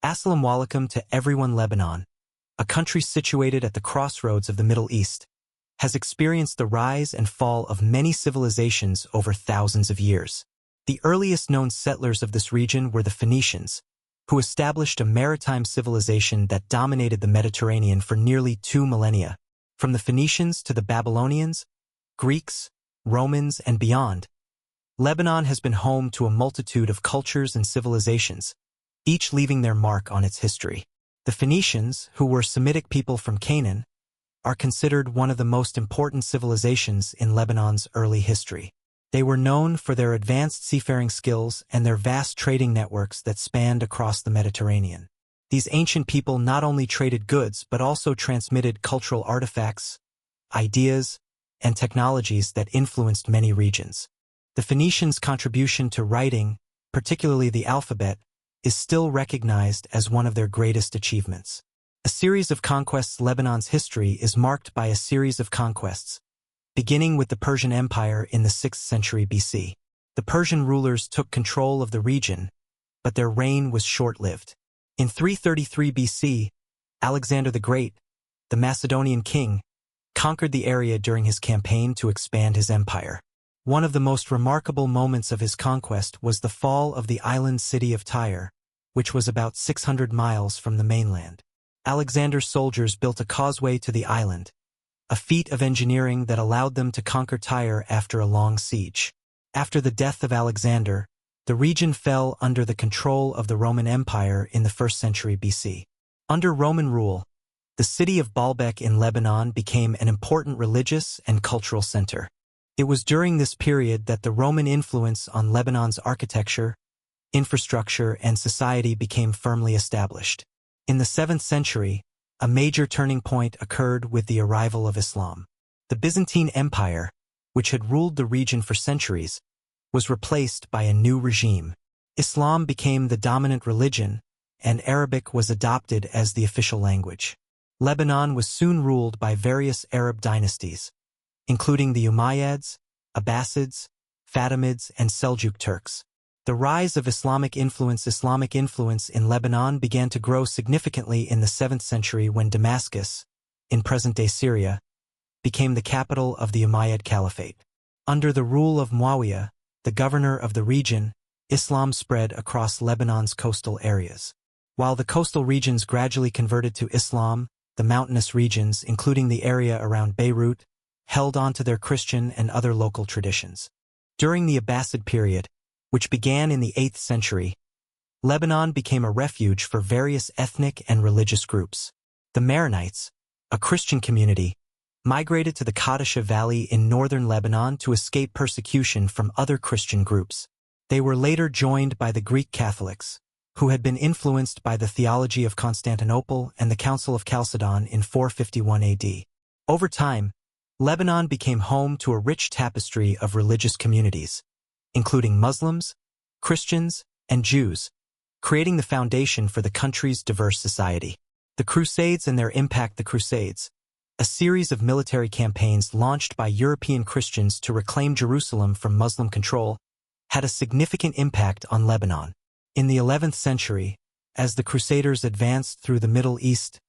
Assalamualaikum to everyone. Lebanon, a country situated at the crossroads of the Middle East, has experienced the rise and fall of many civilizations over thousands of years. The earliest known settlers of this region were the Phoenicians, who established a maritime civilization that dominated the Mediterranean for nearly 2 millennia. From the Phoenicians to the Babylonians, Greeks, Romans, and beyond, Lebanon has been home to a multitude of cultures and civilizations, each leaving their mark on its history. The Phoenicians, who were Semitic people from Canaan, are considered one of the most important civilizations in Lebanon's early history. They were known for their advanced seafaring skills and their vast trading networks that spanned across the Mediterranean. These ancient people not only traded goods but also transmitted cultural artifacts, ideas, and technologies that influenced many regions. The Phoenicians' contribution to writing, particularly the alphabet, is still recognized as one of their greatest achievements. A series of conquests. Lebanon's history is marked by a series of conquests, beginning with the Persian Empire in the 6th century BC. The Persian rulers took control of the region, but their reign was short-lived. In 333 BC, Alexander the Great, the Macedonian king, conquered the area during his campaign to expand his empire. One of the most remarkable moments of his conquest was the fall of the island city of Tyre, which was about 600 miles from the mainland. Alexander's soldiers built a causeway to the island, a feat of engineering that allowed them to conquer Tyre after a long siege. After the death of Alexander, the region fell under the control of the Roman Empire in the 1st century BC. Under Roman rule, the city of Baalbek in Lebanon became an important religious and cultural center. It was during this period that the Roman influence on Lebanon's architecture, infrastructure, and society became firmly established. In the 7th century, a major turning point occurred with the arrival of Islam. The Byzantine Empire, which had ruled the region for centuries, was replaced by a new regime. Islam became the dominant religion, and Arabic was adopted as the official language. Lebanon was soon ruled by various Arab dynasties, including the Umayyads, Abbasids, Fatimids, and Seljuk Turks. The rise of Islamic influence in Lebanon began to grow significantly in the 7th century when Damascus, in present-day Syria, became the capital of the Umayyad Caliphate. Under the rule of Muawiyah, the governor of the region, Islam spread across Lebanon's coastal areas. While the coastal regions gradually converted to Islam, the mountainous regions, including the area around Beirut, held on to their Christian and other local traditions. During the Abbasid period, which began in the 8th century, Lebanon became a refuge for various ethnic and religious groups. The Maronites, a Christian community, migrated to the Qadisha Valley in northern Lebanon to escape persecution from other Christian groups. They were later joined by the Greek Catholics, who had been influenced by the theology of Constantinople and the Council of Chalcedon in 451 AD. Over time, Lebanon became home to a rich tapestry of religious communities, including Muslims, Christians, and Jews, creating the foundation for the country's diverse society. The Crusades and their impact. The Crusades, a series of military campaigns launched by European Christians to reclaim Jerusalem from Muslim control, had a significant impact on Lebanon. In the 11th century, as the Crusaders advanced through the Middle East,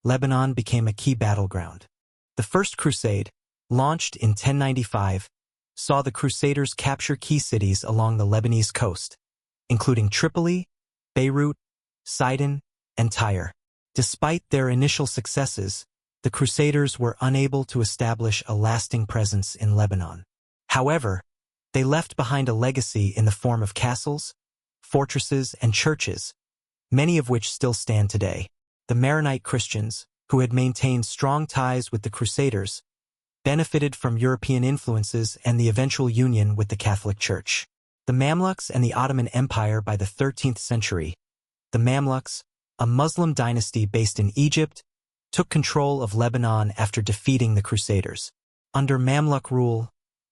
Lebanon became a key battleground. The First Crusade, launched in 1095, saw the Crusaders capture key cities along the Lebanese coast, including Tripoli, Beirut, Sidon, and Tyre. Despite their initial successes, the Crusaders were unable to establish a lasting presence in Lebanon. However, they left behind a legacy in the form of castles, fortresses, and churches, many of which still stand today. The Maronite Christians, who had maintained strong ties with the Crusaders, benefited from European influences and the eventual union with the Catholic Church. The Mamluks and the Ottoman Empire. By the 13th century, the Mamluks, a Muslim dynasty based in Egypt, took control of Lebanon after defeating the Crusaders. Under Mamluk rule,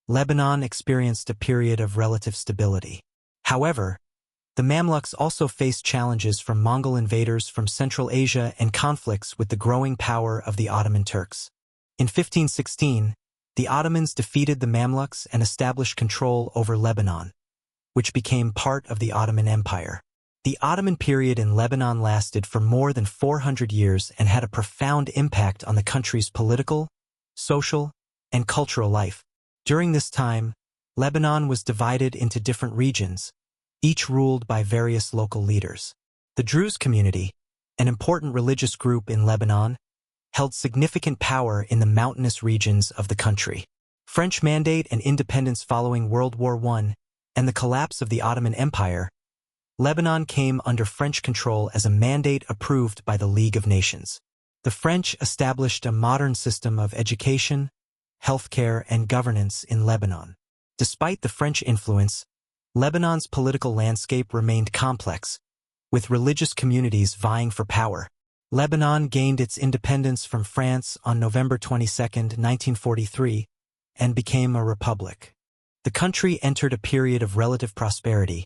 Lebanon experienced a period of relative stability. However, the Mamluks also faced challenges from Mongol invaders from Central Asia and conflicts with the growing power of the Ottoman Turks. In 1516, the Ottomans defeated the Mamluks and established control over Lebanon, which became part of the Ottoman Empire. The Ottoman period in Lebanon lasted for more than 400 years and had a profound impact on the country's political, social, and cultural life. During this time, Lebanon was divided into different regions, each ruled by various local leaders. The Druze community, an important religious group in Lebanon, held significant power in the mountainous regions of the country. French Mandate and Independence following World War I and the collapse of the Ottoman Empire, Lebanon came under French control as a mandate approved by the League of Nations. The French established a modern system of education, healthcare, and governance in Lebanon. Despite the French influence, Lebanon's political landscape remained complex, with religious communities vying for power. Lebanon gained its independence from France on November 22, 1943, and became a republic. The country entered a period of relative prosperity,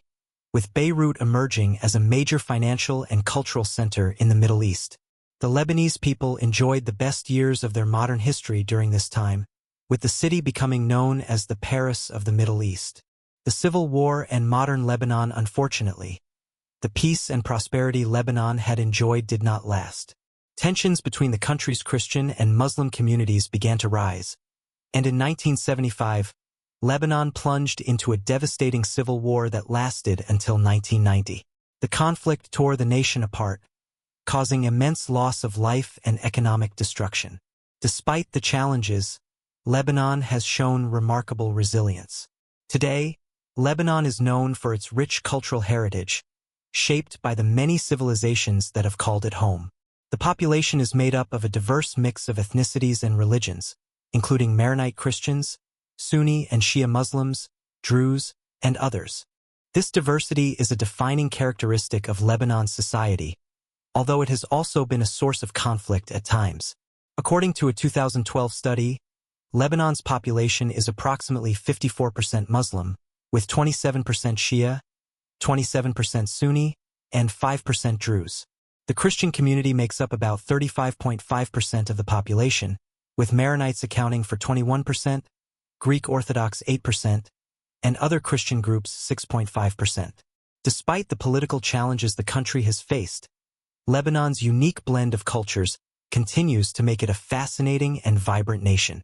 with Beirut emerging as a major financial and cultural center in the Middle East. The Lebanese people enjoyed the best years of their modern history during this time, with the city becoming known as the Paris of the Middle East. The Civil War and modern Lebanon, unfortunately, the peace and prosperity Lebanon had enjoyed did not last. Tensions between the country's Christian and Muslim communities began to rise, and in 1975, Lebanon plunged into a devastating civil war that lasted until 1990. The conflict tore the nation apart, causing immense loss of life and economic destruction. Despite the challenges, Lebanon has shown remarkable resilience. Today, Lebanon is known for its rich cultural heritage, shaped by the many civilizations that have called it home. The population is made up of a diverse mix of ethnicities and religions, including Maronite Christians, Sunni and Shia Muslims, Druze, and others. This diversity is a defining characteristic of Lebanon's society, although it has also been a source of conflict at times. According to a 2012 study, Lebanon's population is approximately 54% Muslim, with 27% Shia, 27% Sunni, and 5% Druze. The Christian community makes up about 35.5% of the population, with Maronites accounting for 21%, Greek Orthodox 8%, and other Christian groups 6.5%. Despite the political challenges the country has faced, Lebanon's unique blend of cultures continues to make it a fascinating and vibrant nation.